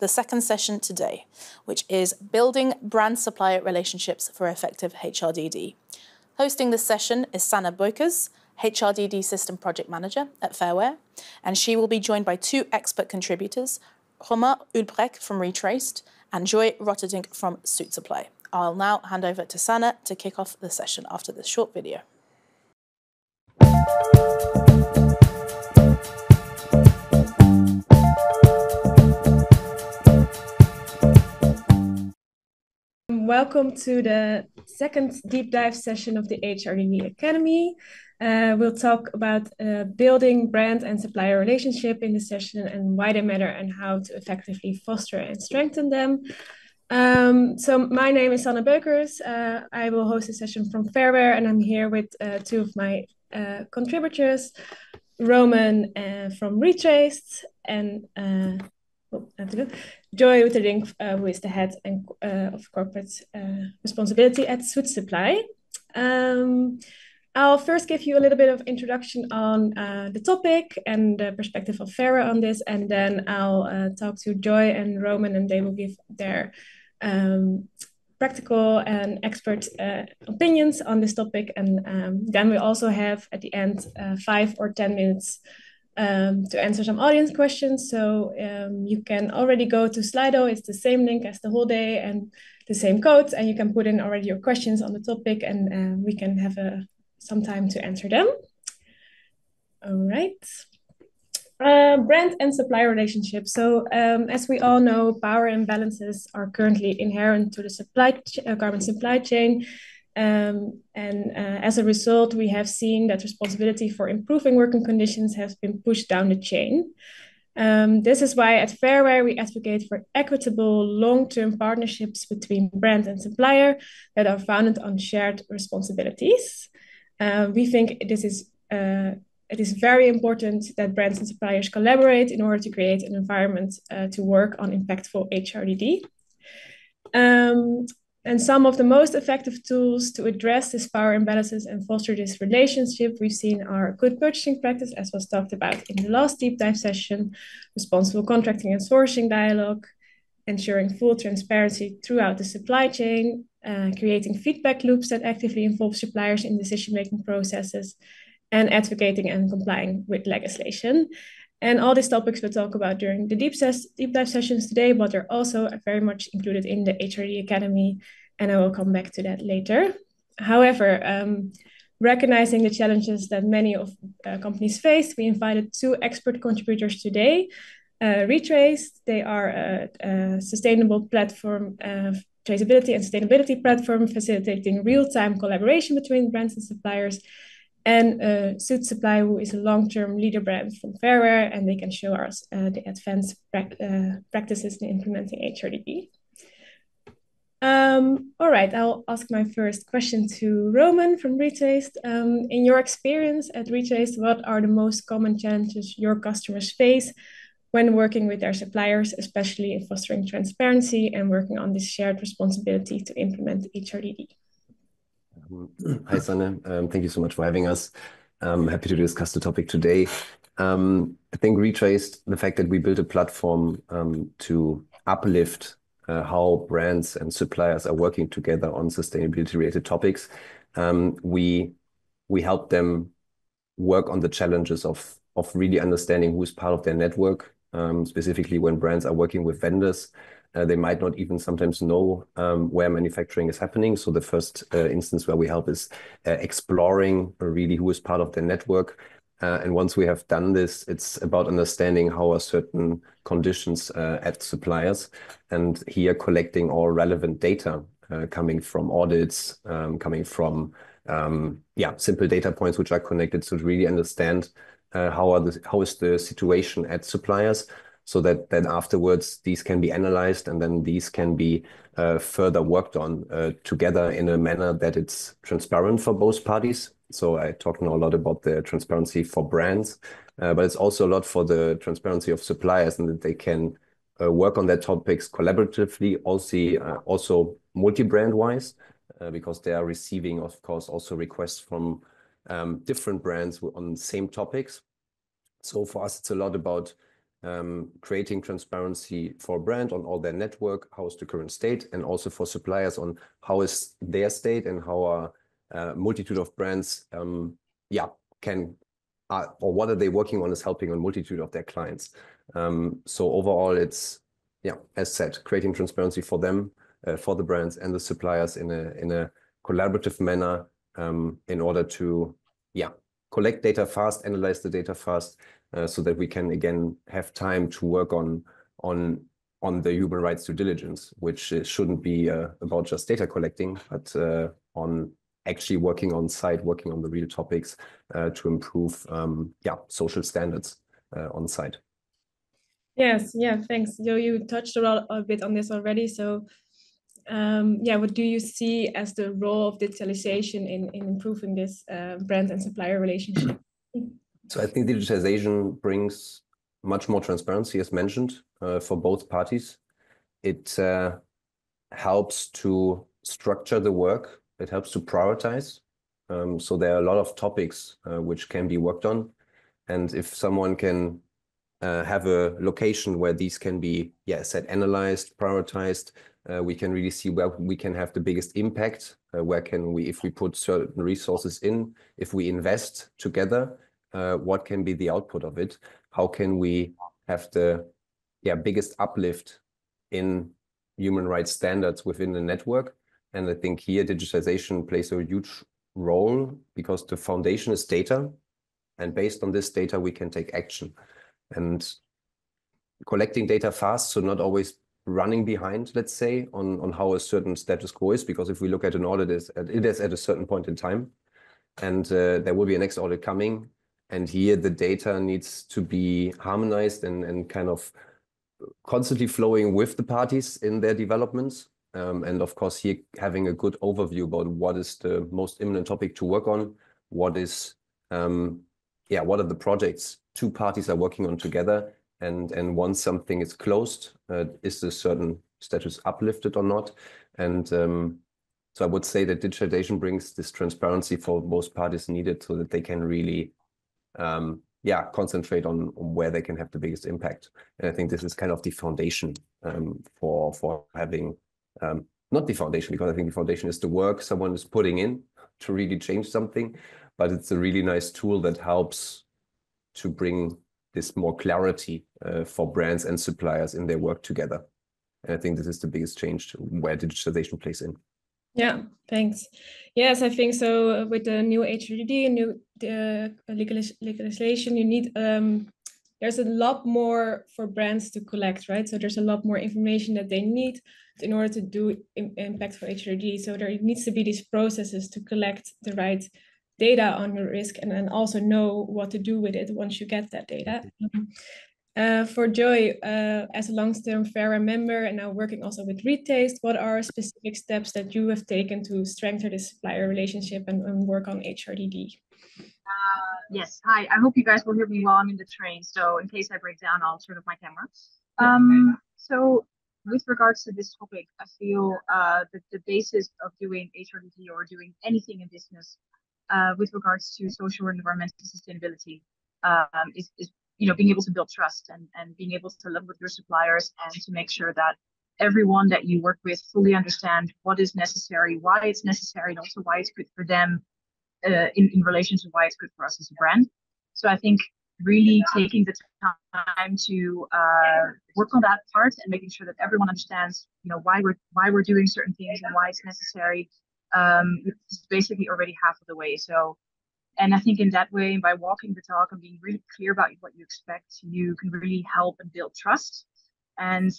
the second session today, which is Building Brand-Supplier Relationships for Effective HRDD. Hosting this session is Sanne Boykers, HRDD System Project Manager at Fairware, and she will be joined by two expert contributors, Romain Ulbrecht from Retraced and Joy Rotterdink from Suit-Supply. I'll now hand over to Sanne to kick off the session after this short video. Welcome to the second deep dive session of the HRDD Academy. We'll talk about building brand and supplier relationship in this session and why they matter and how to effectively foster and strengthen them. So my name is Sanne Boykers. I will host a session from Fairware, and I'm here with two of my contributors, Roman from Retraced and Joy Rotterdink, who is the head of corporate responsibility at Suit-Supply. I'll first give you a little bit of introduction on the topic and the perspective of Fairware on this, and then I'll talk to Joy and Roman, and they will give their practical and expert opinions on this topic. And then we also have at the end 5 or 10 minutes to answer some audience questions. So you can already go to Slido. It's the same link as the whole day and the same codes, and you can put in already your questions on the topic, and we can have some time to answer them. All right. Brand and supplier relationships. So as we all know, power imbalances are currently inherent to the garment supply chain. As a result, we have seen that responsibility for improving working conditions has been pushed down the chain. This is why at Fairware we advocate for equitable long-term partnerships between brand and supplier that are founded on shared responsibilities. We think it is very important that brands and suppliers collaborate in order to create an environment to work on impactful HRDD. And some of the most effective tools to address this power imbalances and foster this relationship we've seen are good purchasing practice, as was talked about in the last deep dive session, responsible contracting and sourcing dialogue, ensuring full transparency throughout the supply chain, creating feedback loops that actively involve suppliers in decision-making processes, and advocating and complying with legislation. And all these topics we'll talk about during the deep dive sessions today, but they're also very much included in the HRD Academy, and I will come back to that later. However, recognizing the challenges that many of companies face, we invited two expert contributors today. Retraced, they are a sustainable platform, traceability and sustainability platform, facilitating real-time collaboration between brands and suppliers. And Suit-Supply, who is a long-term leader brand from Fairware, and they can show us the advanced practices in implementing HRDD. All right, I'll ask my first question to Roman from Retraced. In your experience at Retraced, what are the most common challenges your customers face when working with their suppliers, especially in fostering transparency and working on this shared responsibility to implement HRDD? Hi, Sanne. Thank you so much for having us. I'm happy to discuss the topic today. I think Retraced, the fact that we built a platform to uplift how brands and suppliers are working together on sustainability-related topics, we help them work on the challenges of really understanding who is part of their network, specifically when brands are working with vendors. They might not even sometimes know where manufacturing is happening. So the first instance where we help is exploring really who is part of their network. And once we have done this, it's about understanding how are certain conditions at suppliers, and here collecting all relevant data coming from audits, coming from simple data points which are connected, to really understand how is the situation at suppliers, so that then afterwards these can be analyzed, and then these can be further worked on together in a manner that it's transparent for both parties. So I talk now a lot about the transparency for brands, but it's also a lot for the transparency of suppliers, and that they can work on their topics collaboratively, also multi-brand wise, because they are receiving, of course, also requests from different brands on the same topics. So for us, it's a lot about creating transparency for brand on all their network, how is the current state, and also for suppliers on how is their state and how a multitude of brands can or what are they working on is helping on multitude of their clients. So overall, it's as said, creating transparency for them, for the brands and the suppliers in a collaborative manner, in order to collect data fast, analyze the data fast, so that we can again have time to work on the human rights due diligence, which shouldn't be about just data collecting, but on actually working on site, working on the real topics to improve social standards on site. Yes, thanks. Jo, you touched a bit on this already. So what do you see as the role of digitalization in improving this brand and supplier relationship? So I think digitization brings much more transparency, as mentioned, for both parties. It helps to structure the work. It helps to prioritize. So there are a lot of topics which can be worked on. And if someone can have a location where these can be, analyzed, prioritized, we can really see where we can have the biggest impact. Where can we, if we put certain resources in, if we invest together, what can be the output of it? How can we have the biggest uplift in human rights standards within the network? And I think here digitization plays a huge role because the foundation is data. And based on this data, we can take action. And collecting data fast, so not always running behind, let's say, on how a certain status quo is, because if we look at an audit, it is at a certain point in time, and there will be a next audit coming, and here the data needs to be harmonized and kind of constantly flowing with the parties in their developments. And of course, here having a good overview about what is the most imminent topic to work on, what is what are the projects two parties are working on together, and once something is closed, is a certain status uplifted or not? And so I would say that digitalization brings this transparency for both parties needed so that they can really concentrate on where they can have the biggest impact. And I think this is kind of the foundation for having, not the foundation, because I think the foundation is the work someone is putting in to really change something, but it's a really nice tool that helps to bring this more clarity for brands and suppliers in their work together. And I think this is the biggest change where digitalization plays in. Yeah, thanks. Yes, I think so. With the new HRDD, new legislation, you need there's a lot more for brands to collect, right? So there's a lot more information that they need in order to do impact for HRDD. So there needs to be these processes to collect the right data on your risk and then also know what to do with it once you get that data. For Joy, as a long-term FAIRWARE member and now working also with Retaste, what are specific steps that you have taken to strengthen the supplier relationship and work on HRDD? Yes, hi, I hope you guys will hear me while I'm in the train. So in case I break down, I'll turn off my camera. So with regards to this topic, I feel that the basis of doing HRDD or doing anything in business with regards to social and environmental sustainability is being able to build trust and being able to live with your suppliers and to make sure that everyone that you work with fully understand what is necessary, why it's necessary, and also why it's good for them in relation to why it's good for us as a brand. So I think really taking the time to work on that part and making sure that everyone understands, why we're doing certain things and why it's necessary, it's basically already half of the way. So, and I think in that way, by walking the talk and being really clear about what you expect, you can really help and build trust. And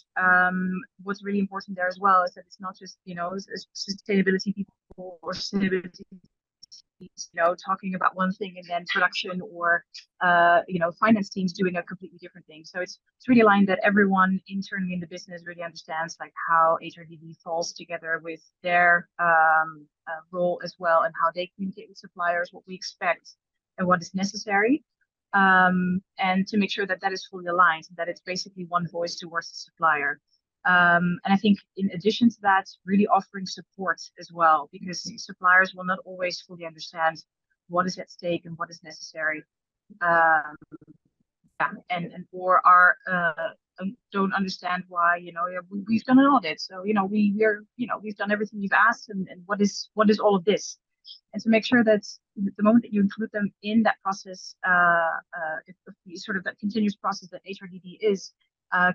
what's really important there as well is that it's not just, sustainability people or sustainability, talking about one thing and then production or, finance teams doing a completely different thing. So it's really aligned that everyone internally in the business really understands like how HRDD falls together with their role as well and how they communicate with suppliers, what we expect and what is necessary. And to make sure that that is fully aligned, that it's basically one voice towards the supplier. And I think in addition to that, really offering support as well, because suppliers will not always fully understand what is at stake and what is necessary. and or are don't understand why, we've done an audit, so we've done everything you've asked, and what is all of this? And to make sure that the moment that you include them in that process, if sort of that continuous process that HRDD is,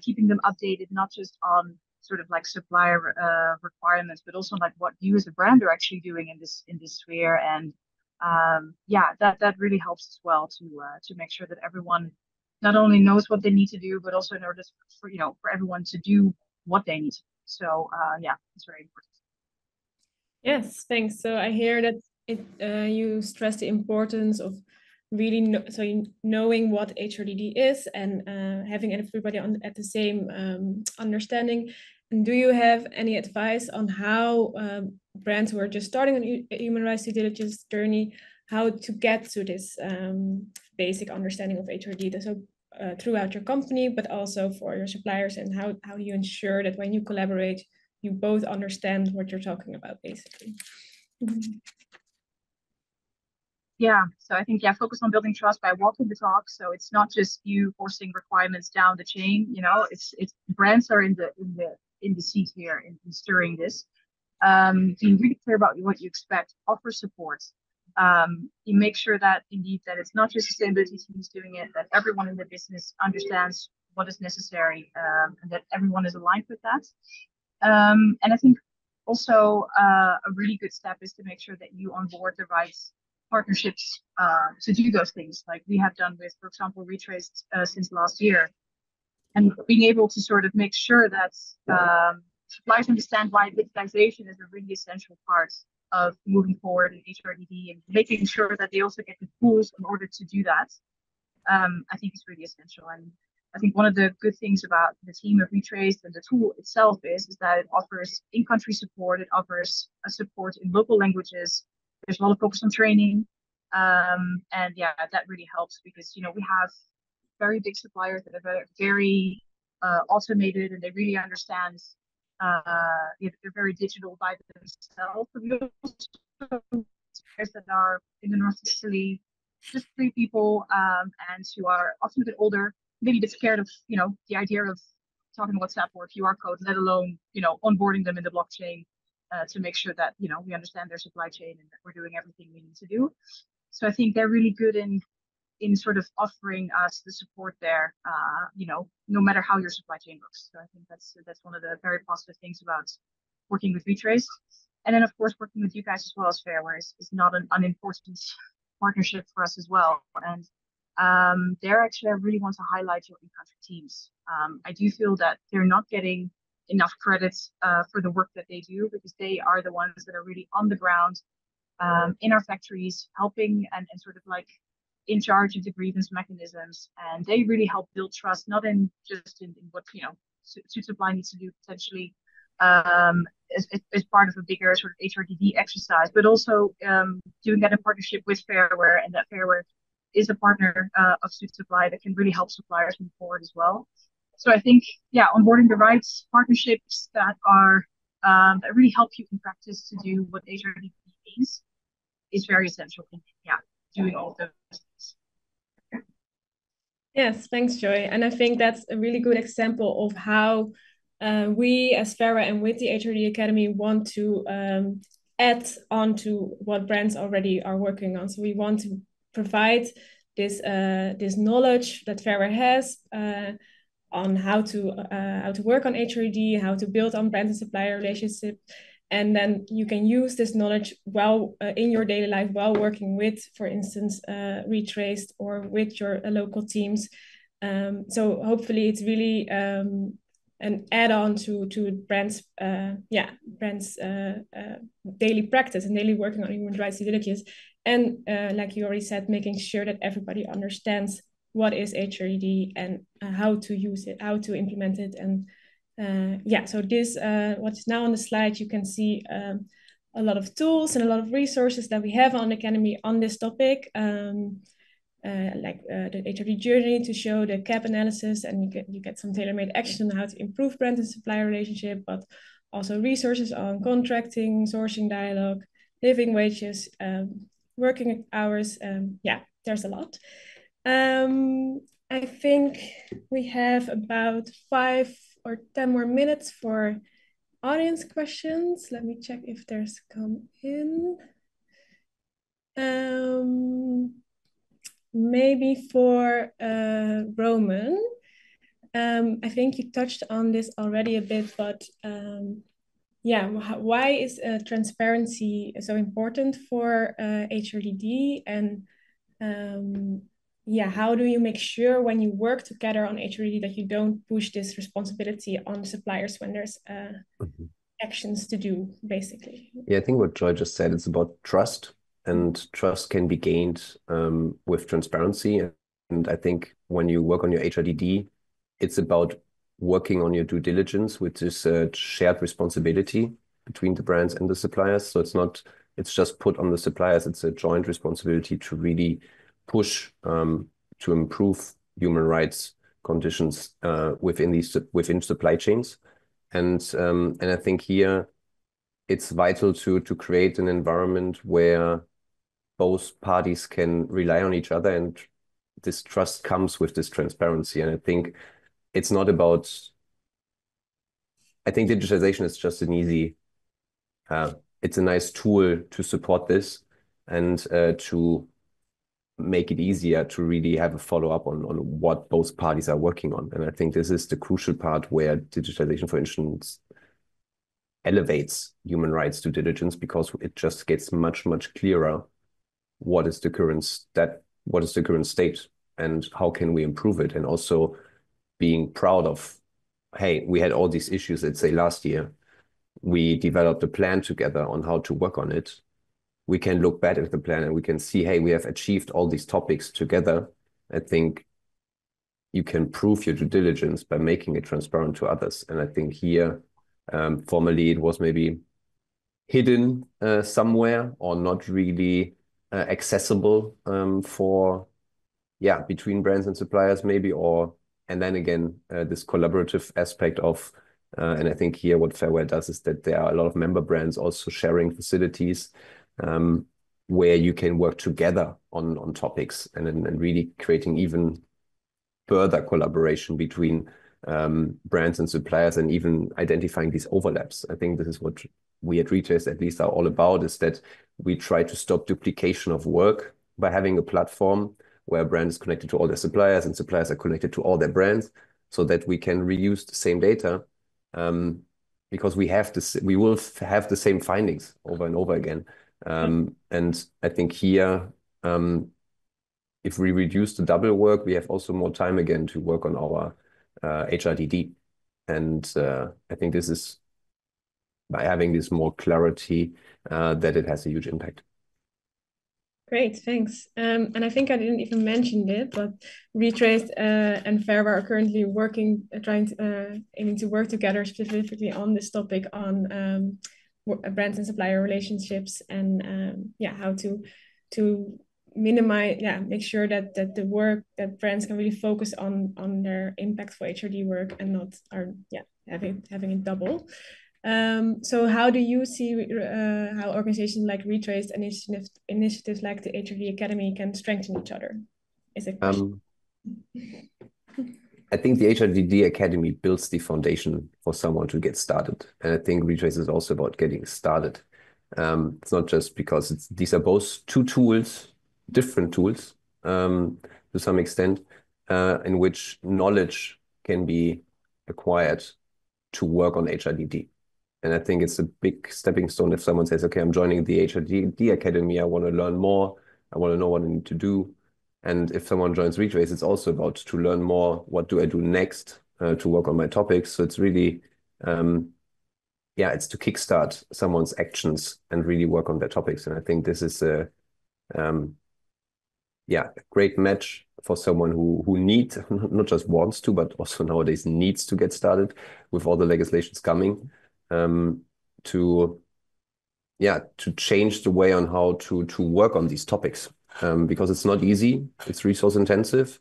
keeping them updated, not just on sort of like supplier requirements, but also like what you as a brand are actually doing in this sphere. And that really helps as well to make sure that everyone not only knows what they need to do, but also in order for everyone to do what they need to do. So it's very important. Yes, thanks. So I hear that you stress the importance of really knowing what HRDD is and having everybody at the same understanding. And do you have any advice on how brands who are just starting a human rights due diligence journey, how to get to this basic understanding of HRDD? So throughout your company, but also for your suppliers, and how you ensure that when you collaborate, you both understand what you're talking about, basically. Yeah, so I think focus on building trust by walking the talk. So it's not just you forcing requirements down the chain. It's brands are in the seat here in stirring this. Being really clear about what you expect, offer support. You make sure that indeed that it's not just sustainability teams doing it, that everyone in the business understands what is necessary, and that everyone is aligned with that. And I think also a really good step is to make sure that you onboard the right partnerships to do those things, like we have done with, for example, Retraced since last year, and being able to sort of make sure that suppliers understand why digitization is a really essential part of moving forward in HRDD, and making sure that they also get the tools in order to do that. I think is really essential. And I think one of the good things about the team of Retraced and the tool itself is that it offers in-country support, it offers a support in local languages. There's a lot of focus on training, and that really helps, because we have very big suppliers that are very automated, and they really understand. They're very digital by themselves. But we also suppliers that are in the north of Italy, just 3 people, and who are often a bit older, maybe a bit scared of the idea of talking WhatsApp or QR code, let alone onboarding them in the blockchain. To make sure that we understand their supply chain and that we're doing everything we need to do. So I think they're really good in sort of offering us the support there, no matter how your supply chain looks. So I think that's one of the very positive things about working with Retraced. And then of course working with you guys as well as Fairware is not an unimportant partnership for us as well. And there actually I really want to highlight your in-country teams. I do feel that they're not getting enough credit for the work that they do, because they are the ones that are really on the ground in our factories, helping and sort of like in charge of the grievance mechanisms. And they really help build trust, not just in what Supply needs to do potentially as part of a bigger sort of HRDD exercise, but also doing that in partnership with Fairware, and that Fairware is a partner of Supply that can really help suppliers move forward as well. So I think, onboarding the right partnerships that are that really help you in practice to do what HRDD means is very essential in doing all of those things. Yes, thanks, Joy. And I think that's a really good example of how we as Fairware and with the HRD Academy want to add on to what brands already are working on. So we want to provide this knowledge that Fairware has on how to work on HRD, how to build on brand and supplier relationship, and then you can use this knowledge well in your daily life while working with, for instance, Retraced or with your local teams. So hopefully it's really an add-on to brands' daily practice and daily working on human rights due diligence. And like you already said, making sure that everybody understands what is HRD and how to use it, how to implement it. And so this, what's now on the slide, you can see a lot of tools and a lot of resources that we have on the Academy on this topic, like the HRD journey to show the gap analysis, and you get some tailor-made action on how to improve brand and supplier relationship, but also resources on contracting, sourcing dialogue, living wages, working hours. There's a lot. And I think we have about 5 or 10 more minutes for audience questions. Let me check if there's come in. Maybe for Roman. I think you touched on this already a bit, but yeah, why is transparency so important for HRDD? And yeah, how do you make sure when you work together on HRDD that you don't push this responsibility on suppliers when there's actions to do, basically? Yeah, I think what Joy just said, it's about trust, and trust can be gained with transparency. And I think when you work on your HRDD, it's about working on your due diligence, which is a shared responsibility between the brands and the suppliers. So it's just put on the suppliers. It's a joint responsibility to really push to improve human rights conditions within supply chains. And I think here it's vital to create an environment where both parties can rely on each other, and this trust comes with this transparency. And I think it's not about, I think digitalization is just it's a nice tool to support this and to make it easier to really have a follow-up on what both parties are working on. And I think this is the crucial part where digitalization, for instance, elevates human rights due diligence, because it just gets much, much clearer what is the current state and how can we improve it. And also being proud of, hey, we had all these issues, let's say last year, we developed a plan together on how to work on it. We can look back at the plan and we can see, hey, we have achieved all these topics together. I think you can prove your due diligence by making it transparent to others. And I think here, formerly it was maybe hidden somewhere or not really accessible for, between brands and suppliers maybe, and then again, this collaborative aspect of, and I think here what Fairware does is that there are a lot of member brands also sharing facilities where you can work together on topics and really creating even further collaboration between brands and suppliers, and even identifying these overlaps. I think this is what we at Retailers at least are all about, is that we try to stop duplication of work by having a platform where a brand is connected to all their suppliers and suppliers are connected to all their brands, so that we can reuse the same data, because we will have the same findings over and over again. And I think here, if we reduce the double work, we have also more time again to work on our HRDD. And I think this is by having this more clarity that it has a huge impact. Great, thanks. And I think I didn't even mention it, but Retraced and Fairware are currently aiming to work together specifically on this topic on brands and supplier relationships, and how to minimize, make sure that the work that brands can really focus on their impactful HRD work and not having it double. So how do you see how organizations like Retraced and initiatives like the HRD Academy can strengthen each other? Is a question. I think the HRDD Academy builds the foundation for someone to get started. And I think Retrace is also about getting started. It's not just because these are both two tools, different tools to some extent, in which knowledge can be acquired to work on HRDD. And I think it's a big stepping stone if someone says, okay, I'm joining the HRDD Academy, I want to learn more, I want to know what I need to do. And if someone joins Retrace, it's also about to learn more, what do I do next to work on my topics. So it's really, it's to kickstart someone's actions and really work on their topics. And I think this is a great match for someone who needs, not just wants to, but also nowadays needs to get started with all the legislations coming. To change the way on how to work on these topics, because it's not easy, it's resource intensive,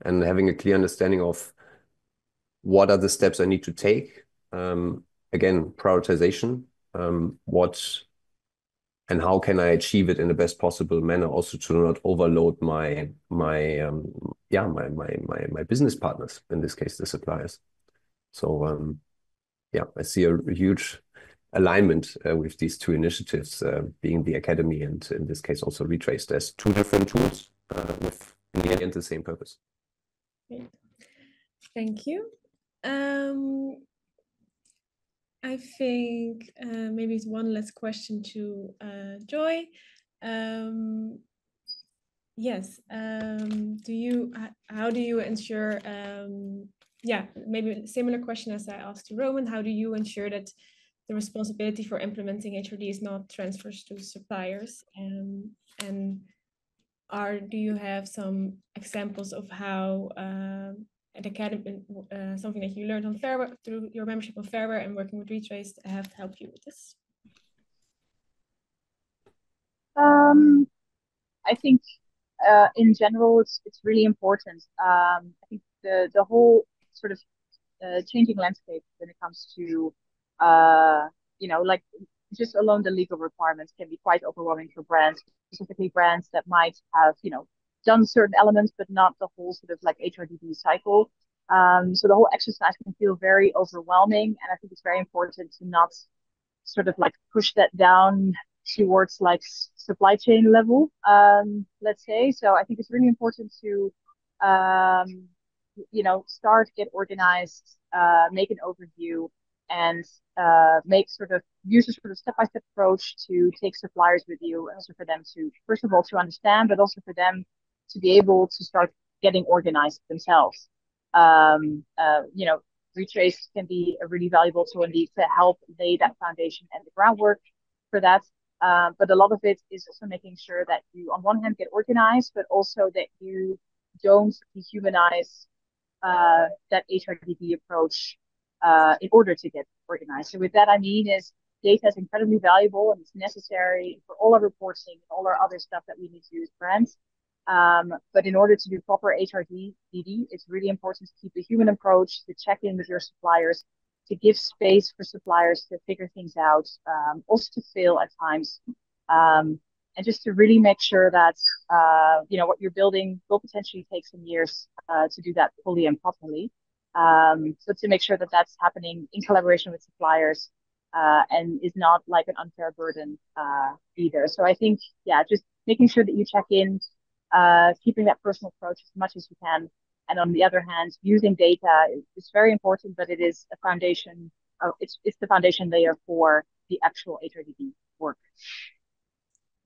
and having a clear understanding of what are the steps I need to take. Again, prioritization, what and how can I achieve it in the best possible manner, also to not overload my business partners, in this case the suppliers. So yeah, I see a huge alignment with these two initiatives, being the Academy and in this case also Retraced, as two different tools with in the end the same purpose. Great. Thank you. I think maybe it's one last question to Joy. Yes. How do you ensure? Yeah, maybe a similar question as I asked to Roman. How do you ensure that the responsibility for implementing HRD is not transferred to suppliers? And do you have some examples of how at Academy, something that you learned on Fairware through your membership on Fairware and working with Retraced have helped you with this? I think in general, it's really important. I think the whole sort of changing landscape when it comes to like just alone the legal requirements can be quite overwhelming for brands, specifically brands that might have done certain elements but not the whole sort of like HRDD cycle. So the whole exercise can feel very overwhelming, and I think it's very important to not sort of like push that down towards like supply chain level, let's say. So I think it's really important to start, get organized, make an overview, and use a sort of step-by-step approach to take suppliers with you, and also for them to, first of all, to understand, but also for them to be able to start getting organized themselves. Retrace can be a really valuable tool indeed to help lay that foundation and the groundwork for that. But a lot of it is also making sure that you, on one hand, get organized, but also that you don't dehumanize that HRDD approach in order to get organized. So with that, I mean is data is incredibly valuable and it's necessary for all our reporting and all our other stuff that we need to do as brands. But in order to do proper HRDD, it's really important to keep a human approach, to check in with your suppliers, to give space for suppliers to figure things out, also to fail at times, and just to really make sure that what you're building will potentially take some years to do that fully and properly. So to make sure that that's happening in collaboration with suppliers and is not like an unfair burden either. So I think, just making sure that you check in, keeping that personal approach as much as you can. And on the other hand, using data is very important, but it is a foundation. It's the foundation layer for the actual HRDD work.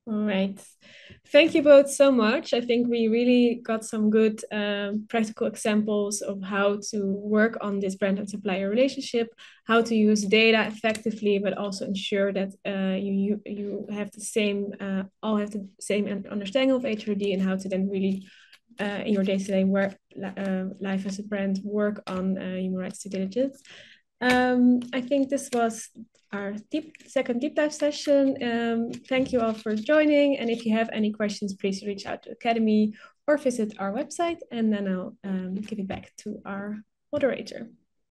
All right. Thank you both so much. I think we really got some good practical examples of how to work on this brand and supplier relationship, how to use data effectively, but also ensure that you have the same, all have the same understanding of HRD, and how to then really in your day-to-day work life as a brand work on human rights due diligence. I think this was our second deep dive session. Thank you all for joining, and if you have any questions, please reach out to Academy or visit our website, and then I'll give it back to our moderator.